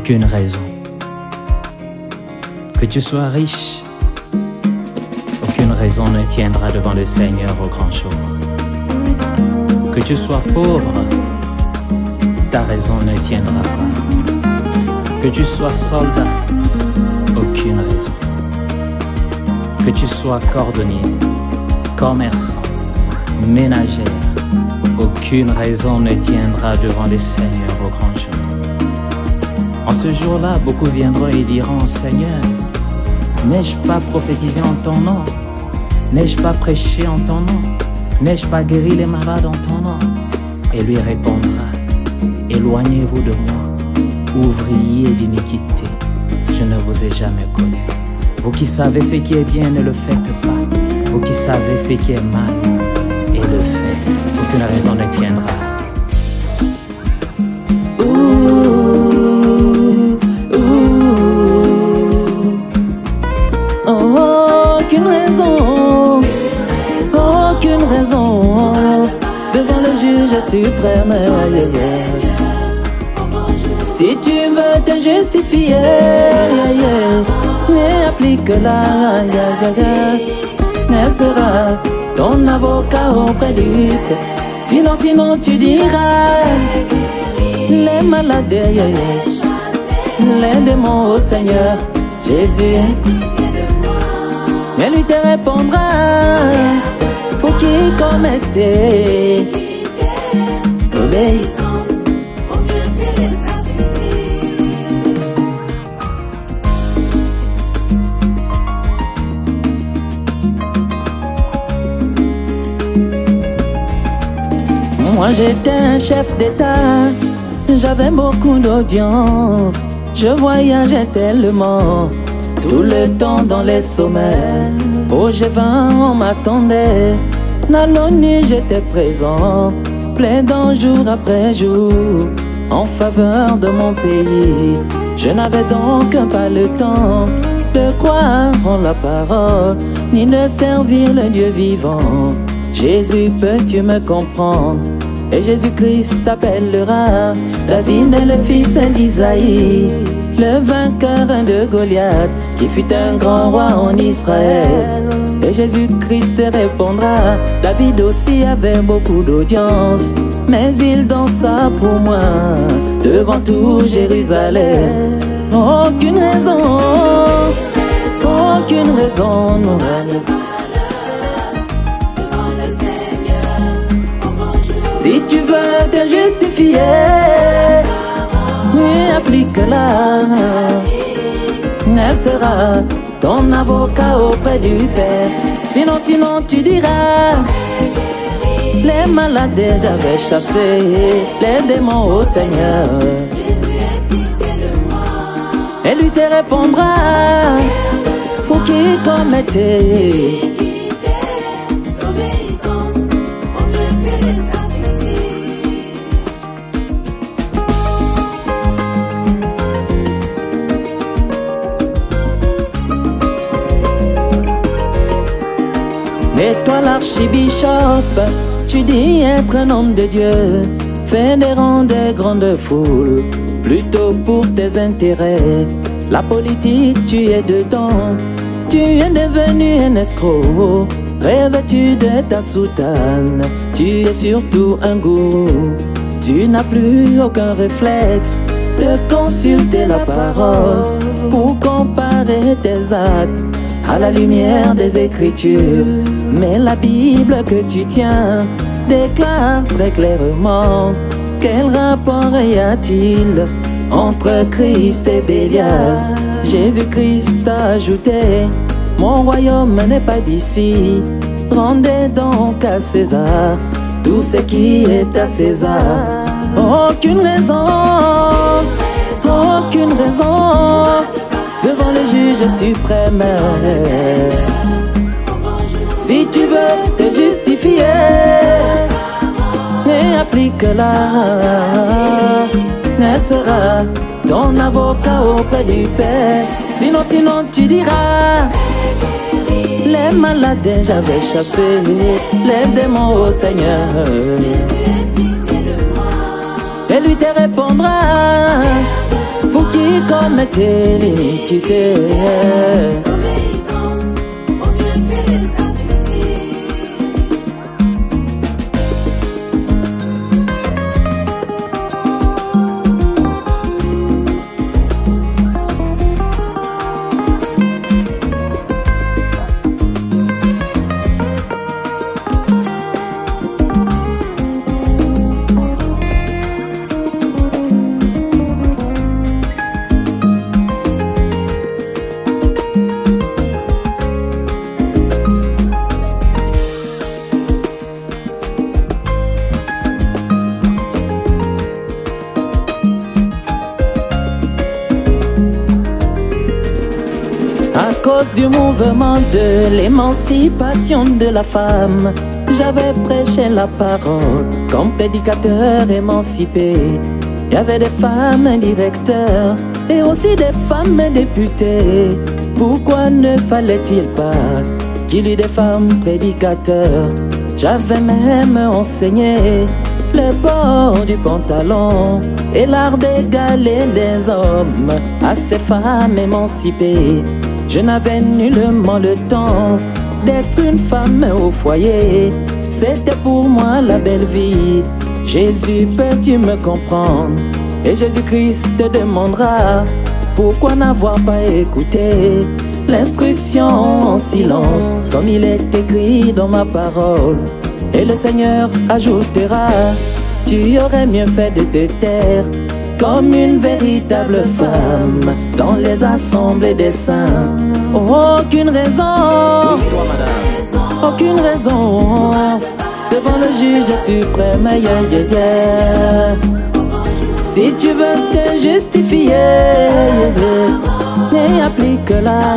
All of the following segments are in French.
aucune raison. Que tu sois riche, aucune raison ne tiendra devant le Seigneur au grand jour. Que tu sois pauvre, ta raison ne tiendra pas. Que tu sois soldat, aucune raison. Que tu sois cordonnier, commerçant, ménagère, aucune raison ne tiendra devant le Seigneur au grand jour. En ce jour-là, beaucoup viendront et diront: Seigneur, n'ai-je pas prophétisé en ton nom? N'ai-je pas prêché en ton nom? N'ai-je pas guéri les malades en ton nom? Et lui répondra: éloignez-vous de moi, ouvriers d'iniquité, je ne vous ai jamais connu. Vous qui savez ce qui est bien, ne le faites pas. Vous qui savez ce qui est mal, et le faites. Aucune raison ne tiendra. Aucune raison, aucune raison devant le juge suprême. Si tu veux te justifier, mais applique-la, elle sera ton avocat auprès du Père. Sinon tu diras: les malades, les démons au Seigneur Jésus. Elle lui te répondra: pour qui commettait l'obéissance. Moi j'étais un chef d'État, j'avais beaucoup d'audience, je voyageais tellement, tout le temps dans les sommets. Au G20 on m'attendait, dans l'ONU j'étais présent, plaidant jour après jour en faveur de mon pays. Je n'avais donc pas le temps de croire en la parole, ni de servir le Dieu vivant. Jésus, peux-tu me comprendre? Et Jésus-Christ t'appellera David, le fils d'Isaïe, le vainqueur de Goliath, qui fut un grand roi en Israël. Et Jésus-Christ te répondra: David aussi avait beaucoup d'audience, mais il dansa pour moi devant tout Jérusalem. Aucune raison, aucune raison, non. Si tu veux te justifier, applique-la, elle sera ton avocat auprès du Père. Sinon tu diras: les malades j'avais chassé, les démons au Seigneur. Et lui te répondra: pour qui commettait Et toi l'archibishop, tu dis être un homme de Dieu, fédérant des grandes foules, plutôt pour tes intérêts. La politique, tu es dedans, tu es devenu un escroc, revêtu de ta soutane, tu es surtout un gourou. Tu n'as plus aucun réflexe de consulter la parole pour comparer tes actes à la lumière des Écritures. Mais la Bible que tu tiens déclare très clairement: quel rapport y a-t-il entre Christ et Bélial? Jésus-Christ a ajouté: mon royaume n'est pas d'ici. Rendez donc à César tout ce qui est à César. Aucune raison devant le juge suprême. Si tu veux te justifier, applique-la, elle sera ton avocat auprès du Père. Sinon tu diras: les malades j'avais chassé, les démons au Seigneur. Et lui te répondra: pour qui commettait l'iniquité. À cause du mouvement de l'émancipation de la femme, j'avais prêché la parole comme prédicateur émancipé. Il y avait des femmes directeurs et aussi des femmes députées. Pourquoi ne fallait-il pas qu'il y ait des femmes prédicateurs? J'avais même enseigné le bord du pantalon et l'art d'égaler les hommes à ces femmes émancipées. Je n'avais nullement le temps d'être une femme au foyer. C'était pour moi la belle vie. Jésus, peux-tu me comprendre? Et Jésus-Christ te demandera pourquoi n'avoir pas écouté l'instruction en silence, comme il est écrit dans ma parole. Et le Seigneur ajoutera, tu aurais mieux fait de te taire comme une véritable femme dans les assemblées des saints. Aucune raison, aucune raison devant le juge suprême. Si tu veux te justifier, applique-la.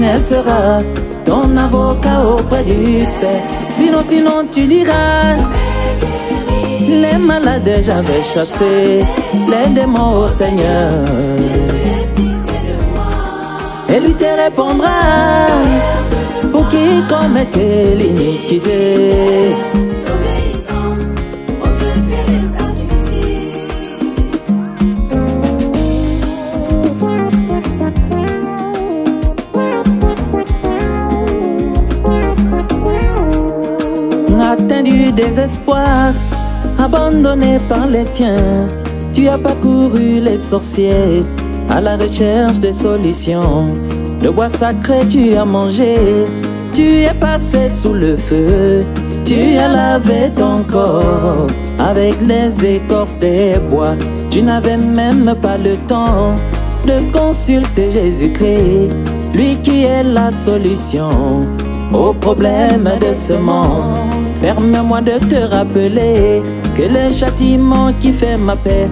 Elle sera ton avocat auprès du Père. Sinon tu diras, les malades j'avais chassé les démons au Seigneur. Et lui te répondra, pour qui commettait l'iniquité. Atteint du désespoir, abandonné par les tiens, tu as parcouru les sorciers à la recherche des solutions. Le bois sacré tu as mangé, tu es passé sous le feu, tu as lavé ton corps avec les écorces des bois. Tu n'avais même pas le temps de consulter Jésus-Christ, lui qui est la solution aux problèmes de ce monde. Permets-moi de te rappeler que le châtiment qui fait ma paix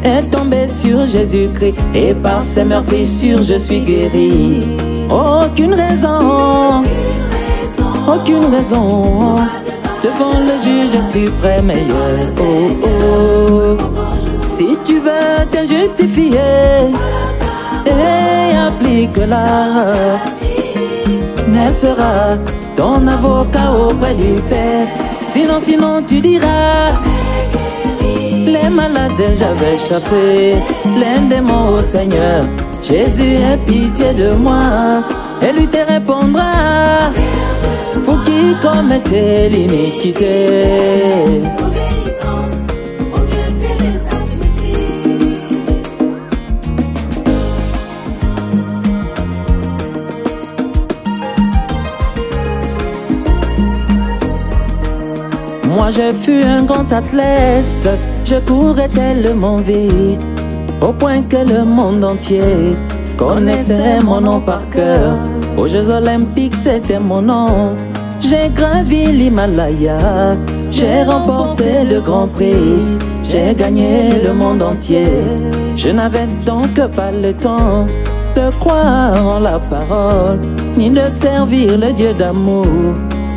est tombé sur Jésus-Christ, et par ses meurtrissures je suis guéri. Aucune raison devant le juge suprême. Si tu veux te justifier, applique-la. Elle sera ton avocat auprès du Père. Sinon tu diras, les malades j'avais chassé les démons au Seigneur. Jésus, aie pitié de moi. Et lui te répondra, pour qui commettait l'iniquité. Moi je fus un grand athlète, je courais tellement vite, au point que le monde entier connaissait mon nom par cœur. Aux Jeux Olympiques c'était mon nom. J'ai gravi l'Himalaya, j'ai remporté le Grand Prix, j'ai gagné le monde entier. Je n'avais donc pas le temps de croire en la parole, ni de servir le Dieu d'amour.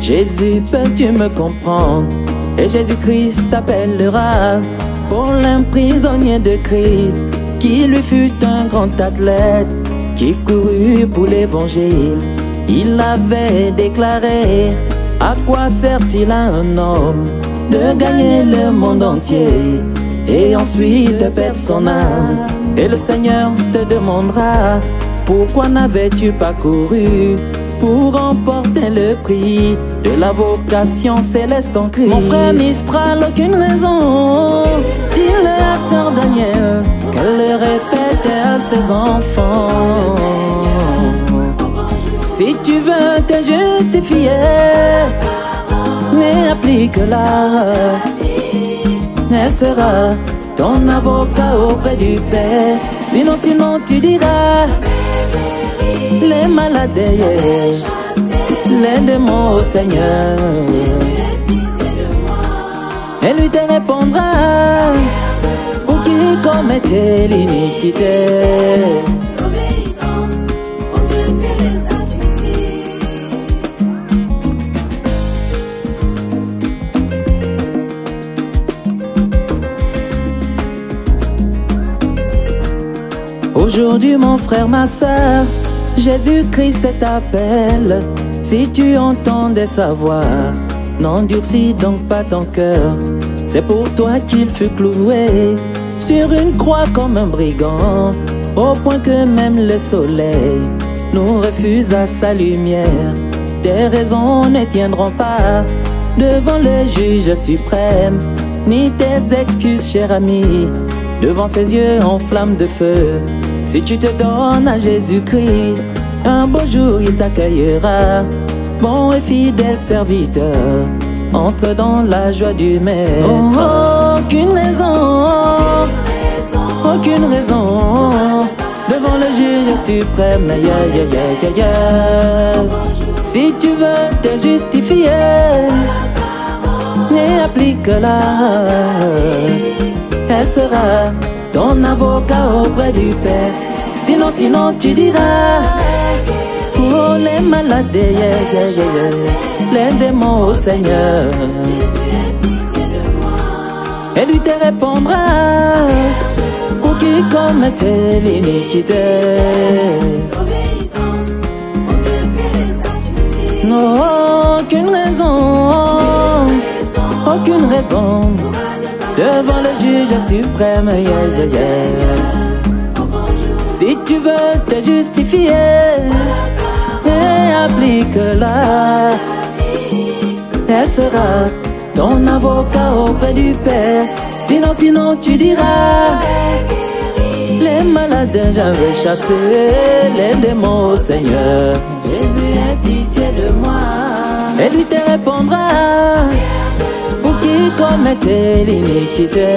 Jésus, peux-tu me comprendre? Et Jésus-Christ t'appellera pour l'un prisonnier de Christ, qui lui fut un grand athlète, qui courut pour l'évangile. Il avait déclaré, à quoi sert-il à un homme de gagner le monde entier et ensuite perdre son âme? Et le Seigneur te demandera: pourquoi n'avais-tu pas couru pour remporter le prix de la vocation céleste en Christ? Mon frère Mistral, aucune raison. Dis-le à sœur Daniel, qu'elle le répète à ses enfants. Si tu veux te justifier, mais applique-la. Elle sera ton avocat auprès du Père. Sinon tu diras: les malades, les démons au Seigneur. Et lui te répondra: pour qui commettait l'iniquité. Aujourd'hui mon frère, ma soeur, Jésus-Christ t'appelle. Si tu entendais sa voix, n'endurcis donc pas ton cœur. C'est pour toi qu'il fut cloué sur une croix comme un brigand, au point que même le soleil nous refusa sa lumière. Tes raisons ne tiendront pas devant le juge suprême, ni tes excuses, cher ami, devant ses yeux en flamme de feu. Si tu te donnes à Jésus-Christ, un beau jour il t'accueillera. Bon et fidèle serviteur, entre dans la joie du Maître. Oh, aucune raison, aucune raison, devant le juge suprême. Si tu veux te justifier, applique-la. Elle sera ton avocat auprès du Père. Sinon tu diras: oh, les malades, les démons au Seigneur. Et lui te répondra: pour qui commettait l'iniquité. Non, aucune raison, aucune raison, devant le juge suprême. Si tu veux te justifier, applique-la. Elle sera ton avocat auprès du Père. Sinon tu diras: les malades j'avais chassé, les démons au Seigneur. Jésus, aie pitié de moi. Et lui te répondra: pour qui commettait l'iniquité.